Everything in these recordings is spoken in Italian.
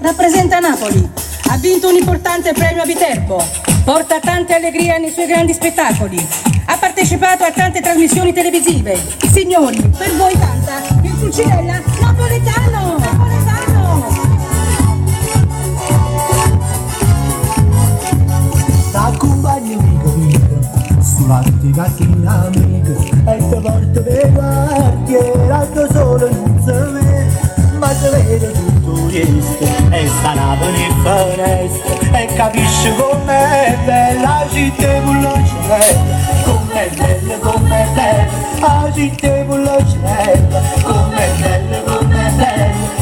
Rappresenta Napoli, ha vinto un importante premio a Viterbo, porta tante allegrie nei suoi grandi spettacoli, ha partecipato a tante trasmissioni televisive. Signori, per voi canta il Pulcinella napoletano! T'accompagno amica, sulla gattina amica, e te porto per quartiere, solo non si vede, ma si vede tutto questo, e sta Napoli in finestra, e capisci com'è bella la città con la cerella, com'è bella, la città con la cerella, com'è bella,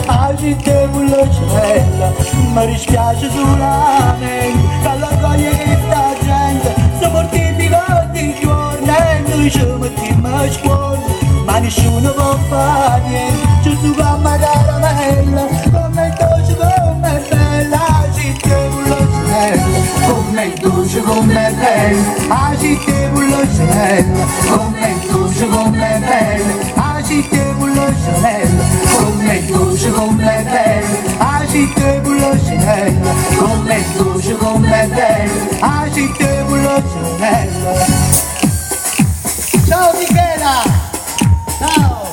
la città con la cerella, mi dispiace solamente, dalla voglia che sta gente, si mortifica di giorno, e noi ci mettiamo a scuola, ma nessuno può fare niente, ci si va a caramella, come dolce, come bella, la città con la cerella, come dolce, come bella, la città con la cerella, come dolce, come bella, la città con la cerella, come dolce, come bella, la città con la cerella, come dolce, come bella, la città con la cerella. Ciao Michela! Ciao!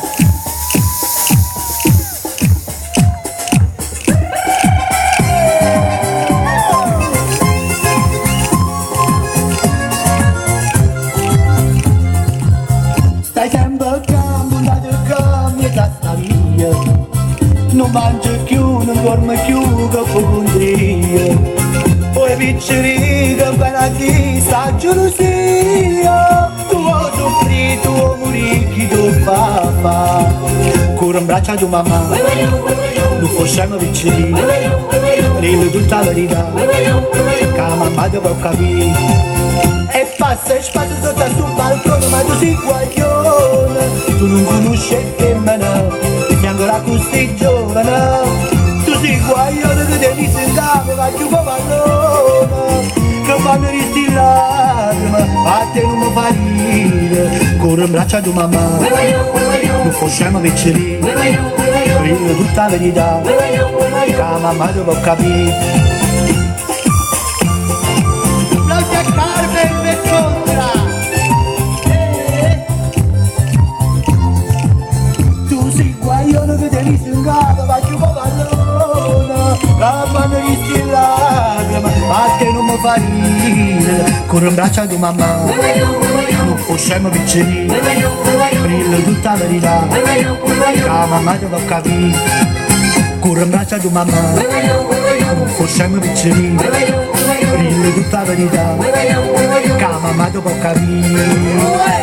Stai sempre a campo, andate a campo e sta via, non mangia più, non dorme più, che pocondria, poi piccirica, appena a chi sta gelosia, tu vuoi soffrire, tu vuoi morire, chi tu fa, corre in braccio a tua mamma, non possiamo piccirire, ride tutta la verità, che la mamma ti può capire. E passa e spazio sotto sul balcone, ma tu sei guaglione, tu non conosci il femmina, ti fianco la così giovane, tu sei guaglione, tu devi sentare, ma più pallone, che fanno risti lacrime, a te non mi fa ridere, corre in braccio a tua mamma, non possiamo piccirire, ride tutta la verità, che la mamma ti può capire. Tu sei guaglione che devi singare, ma più pallone, che fanno risti lacrime, a te non mi fa ridere, corre in braccio a tua mamma, non possiamo piccirire, brilla tutta la verità, che la mamma ti può capire, corre in braccio a tua mamma, non possiamo piccirire, brilla tutta la verità, che la mamma ti può capire.